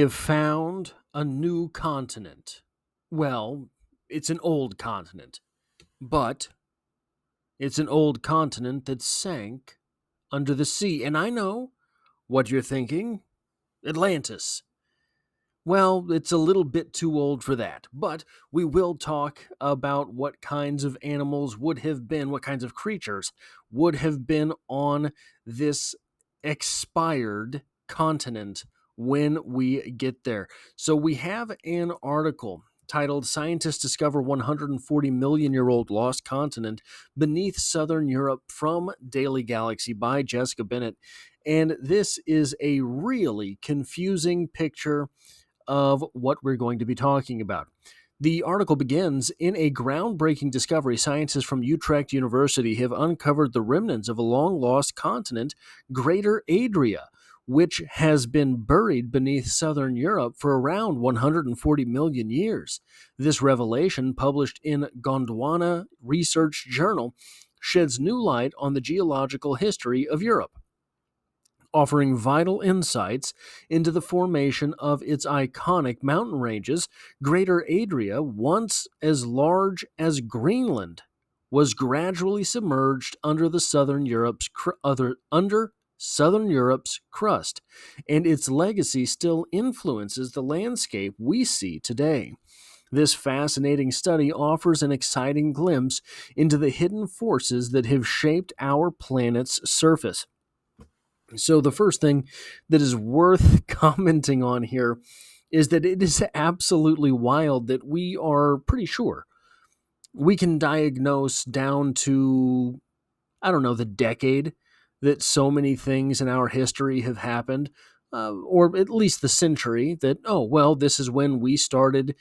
We have found a new continent. Well, it's an old continent, but it's an old continent that sank under the sea. And I know what you're thinking: Atlantis. Well, it's a little bit too old for that, but we will talk about what kinds of animals would have been, what kinds of creatures would have been on this expired continent when we get there. So we have an article titled "Scientists Discover 140 Million Year Old Lost Continent Beneath Southern Europe" from Daily Galaxy by Jessica Bennett. And this is a really confusing picture of what we're going to be talking about. The article begins: in a groundbreaking discovery, scientists from Utrecht University have uncovered the remnants of a long lost continent, Greater Adria, which has been buried beneath southern Europe for around 140 million years. This revelation, published in Gondwana Research Journal, sheds new light on the geological history of Europe, offering vital insights into the formation of its iconic mountain ranges. Greater Adria, once as large as Greenland, was gradually submerged under Southern Europe's crust, and its legacy still influences the landscape we see today. This fascinating study offers an exciting glimpse into the hidden forces that have shaped our planet's surface. So, the first thing that is worth commenting on here is that it is absolutely wild that we are pretty sure we can diagnose down to, I don't know, the decade that so many things in our history have happened, or at least the century that, oh, well, this is when we started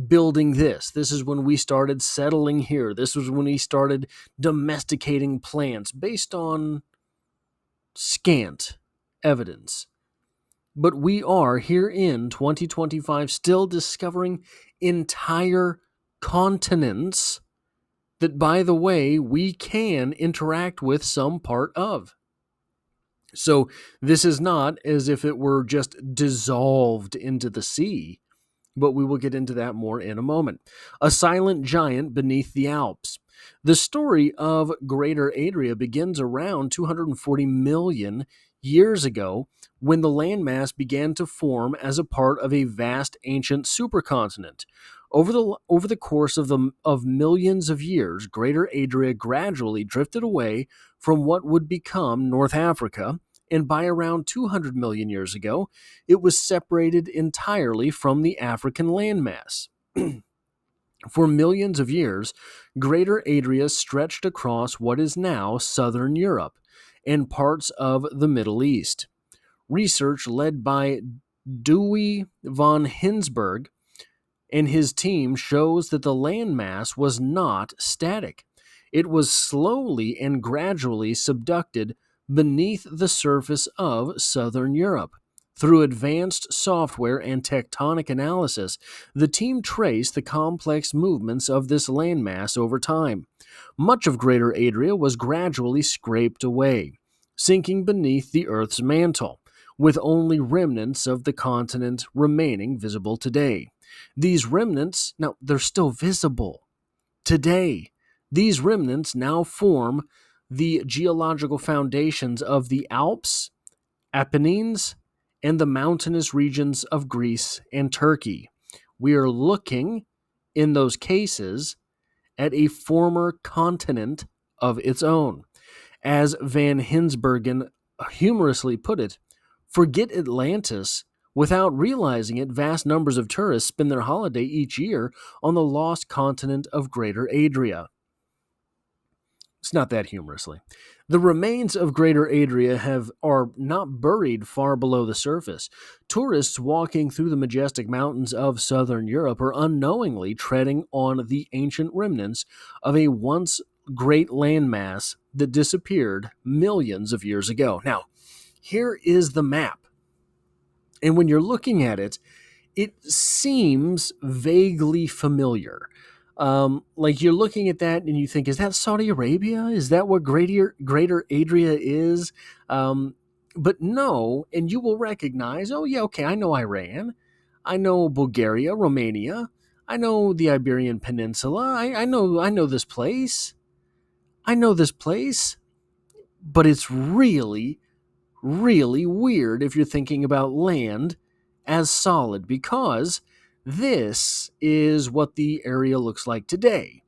building this. This is when we started settling here. This was when we started domesticating plants based on scant evidence. But we are here in 2025 still discovering entire continents that, by the way, we can interact with some part of. So this is not as if it were just dissolved into the sea, but we will get into that more in a moment. A silent giant beneath the Alps. The story of Greater Adria begins around 240 million years ago, when the landmass began to form as a part of a vast ancient supercontinent. Over the course of millions of years, Greater Adria gradually drifted away from what would become North Africa, and by around 200 million years ago, it was separated entirely from the African landmass. For millions of years, Greater Adria stretched across what is now southern Europe and parts of the Middle East. Research led by Dewey von Hinsberg and his team shows that the landmass was not static. It was slowly and gradually subducted beneath the surface of southern Europe. Through advanced software and tectonic analysis, the team traced the complex movements of this landmass over time. Much of Greater Adria was gradually scraped away, sinking beneath the Earth's mantle, with only remnants of the continent remaining visible today. These remnants, now they're still visible today. These remnants now form the geological foundations of the Alps, Apennines, and the mountainous regions of Greece and Turkey. We are looking, in those cases, at a former continent of its own. As Van Hinsbergen humorously put it, forget Atlantis. Without realizing it, vast numbers of tourists spend their holiday each year on the lost continent of Greater Adria. It's not that humorously. The remains of Greater Adria are not buried far below the surface. Tourists walking through the majestic mountains of southern Europe are unknowingly treading on the ancient remnants of a once great landmass that disappeared millions of years ago. Now, here is the map. And when you're looking at it, it seems vaguely familiar. Like you're looking at that and you think, is that Saudi Arabia? Is that what Greater Adria is? But know, and you will recognize, oh, yeah, okay, I know Iran. I know Bulgaria, Romania. I know the Iberian Peninsula. I know this place. I know this place. But it's really, really weird if you're thinking about land as solid, because this is what the area looks like today.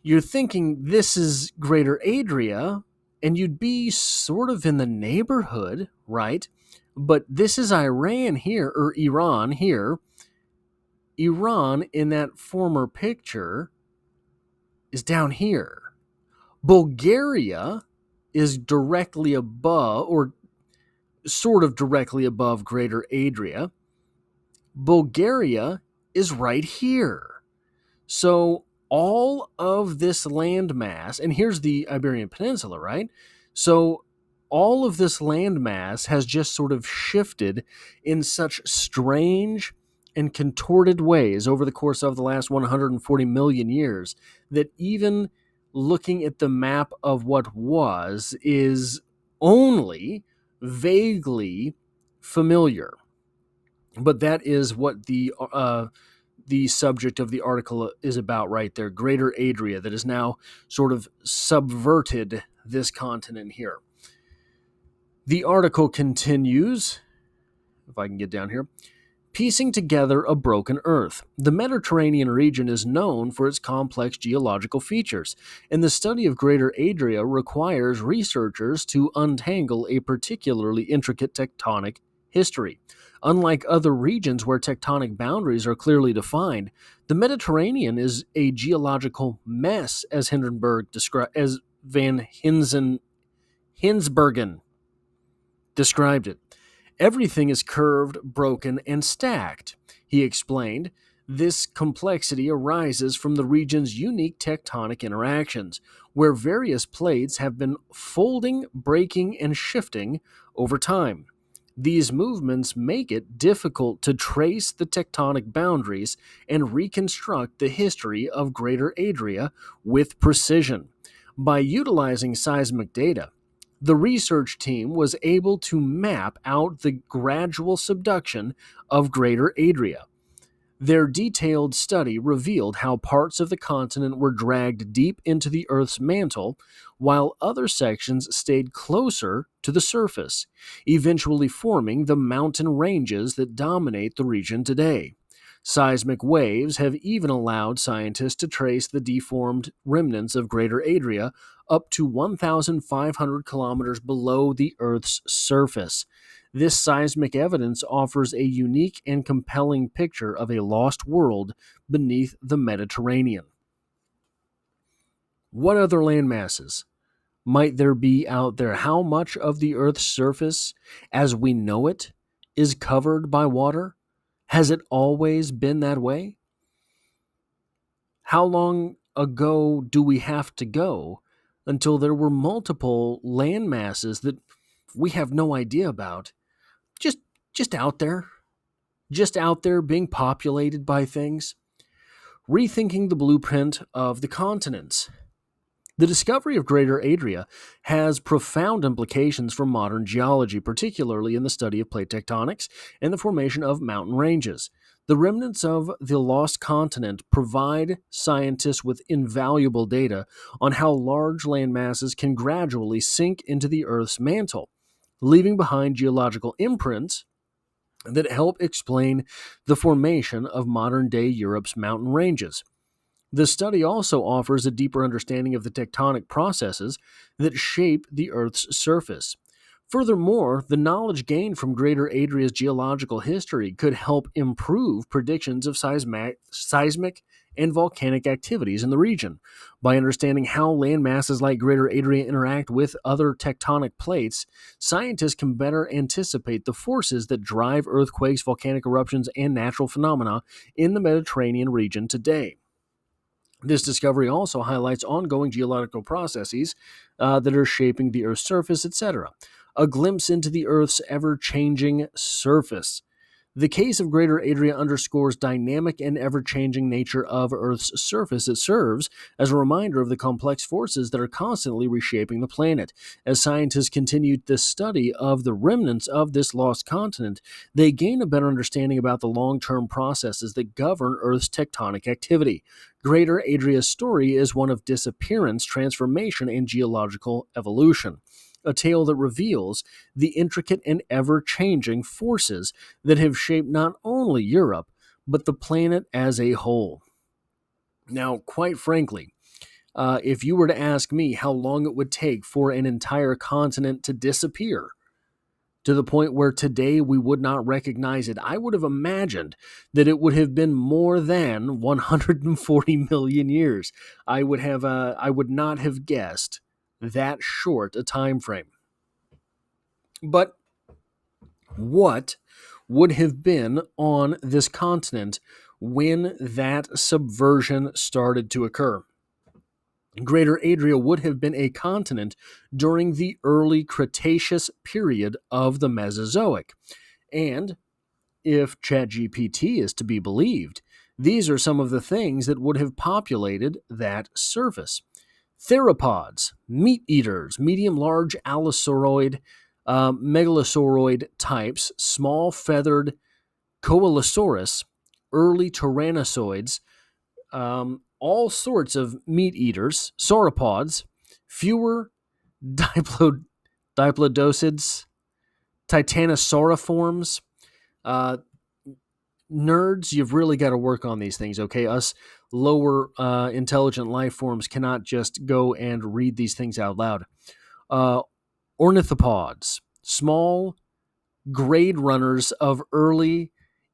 You're thinking this is Greater Adria, and you'd be sort of in the neighborhood, right? But this is Iran here, or Iran here. Iran in that former picture is down here. Bulgaria is directly above, or sort of directly above Greater Adria. Bulgaria is right here. So all of this landmass, and here's the Iberian Peninsula, right? So all of this landmass has just sort of shifted in such strange and contorted ways over the course of the last 140 million years that even looking at the map of what was is only vaguely familiar. But that is what the subject of the article is about right there. Greater Adria, that has now sort of subverted this continent here. The article continues, if I can get down here. Piecing together a broken Earth. The Mediterranean region is known for its complex geological features, and the study of Greater Adria requires researchers to untangle a particularly intricate tectonic history. Unlike other regions where tectonic boundaries are clearly defined, the Mediterranean is a geological mess, as Van Hinsbergen described it. Everything is curved, broken, and stacked, he explained. This complexity arises from the region's unique tectonic interactions, where various plates have been folding, breaking, and shifting over time. These movements make it difficult to trace the tectonic boundaries and reconstruct the history of Greater Adria with precision. By utilizing seismic data, the research team was able to map out the gradual subduction of Greater Adria. Their detailed study revealed how parts of the continent were dragged deep into the Earth's mantle, while other sections stayed closer to the surface, eventually forming the mountain ranges that dominate the region today. Seismic waves have even allowed scientists to trace the deformed remnants of Greater Adria up to 1,500 kilometers below the Earth's surface. This seismic evidence offers a unique and compelling picture of a lost world beneath the Mediterranean. What other landmasses might there be out there? How much of the Earth's surface, as we know it, is covered by water? Has it always been that way? How long ago do we have to go until there were multiple land masses that we have no idea about? Just just out there, just out there being populated by things. Rethinking the blueprint of the continents. The discovery of Greater Adria has profound implications for modern geology, particularly in the study of plate tectonics and the formation of mountain ranges. The remnants of the lost continent provide scientists with invaluable data on how large land masses can gradually sink into the Earth's mantle, leaving behind geological imprints that help explain the formation of modern day Europe's mountain ranges. The study also offers a deeper understanding of the tectonic processes that shape the Earth's surface. Furthermore, the knowledge gained from Greater Adria's geological history could help improve predictions of seismic and volcanic activities in the region. By understanding how land masses like Greater Adria interact with other tectonic plates, scientists can better anticipate the forces that drive earthquakes, volcanic eruptions, and natural phenomena in the Mediterranean region today. This discovery also highlights ongoing geological processes that are shaping the Earth's surface, etc. A glimpse into the Earth's ever changing surface. The case of Greater Adria underscores dynamic and ever-changing nature of Earth's surface. It serves as a reminder of the complex forces that are constantly reshaping the planet. As scientists continue the study of the remnants of this lost continent, they gain a better understanding about the long-term processes that govern Earth's tectonic activity. Greater Adria's story is one of disappearance, transformation, and geological evolution, a tale that reveals the intricate and ever-changing forces that have shaped not only Europe, but the planet as a whole. Now, quite frankly, if you were to ask me how long it would take for an entire continent to disappear, to the point where today we would not recognize it, I would have imagined that it would have been more than 140 million years. I would not have guessed that short a time frame. But what would have been on this continent when that subversion started to occur? Greater Adria would have been a continent during the early Cretaceous period of the Mesozoic. And if ChatGPT is to be believed, these are some of the things that would have populated that surface. Theropods, meat eaters, medium-large allosauriod, megalosauroid types, small feathered Coelosaurus, early tyrannosaurs, all sorts of meat eaters, sauropods, fewer diplodocids, titanosauriforms. Nerds, you've really got to work on these things, okay? Us lower intelligent life forms cannot just go and read these things out loud. Ornithopods, small grade runners of early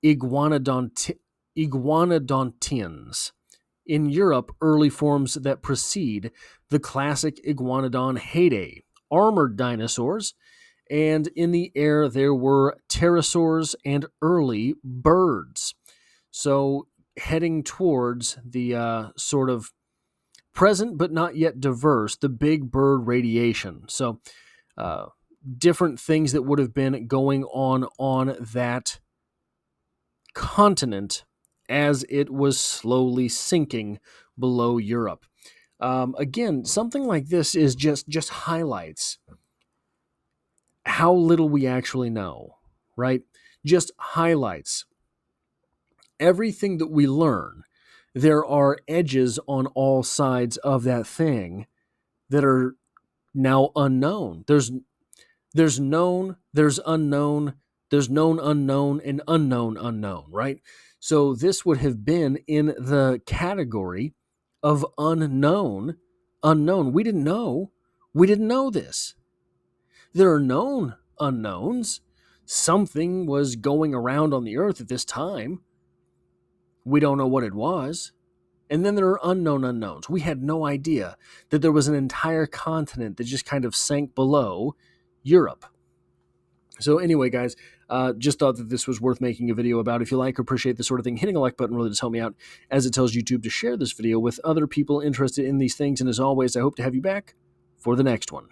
iguanodontians. In Europe, early forms that precede the classic iguanodon heyday. Armored dinosaurs, and in the air there were pterosaurs and early birds. So heading towards the sort of present but not yet diverse, the big bird radiation. So different things that would have been going on that continent as it was slowly sinking below Europe. Again, something like this is just highlights how little we actually know, right? Just highlights everything that we learn. There are edges on all sides of that thing that are now unknown. There's known, there's unknown, there's known unknown, and unknown unknown, right? So this would have been in the category of unknown. We didn't know this. There are known unknowns. Something was going around on the earth at this time. We don't know what it was. And then there are unknown unknowns. We had no idea that there was an entire continent that just kind of sank below Europe. So anyway, guys, just thought that this was worth making a video about. If you like or appreciate this sort of thing, hitting a like button really does help me out, as it tells YouTube to share this video with other people interested in these things. And as always, I hope to have you back for the next one.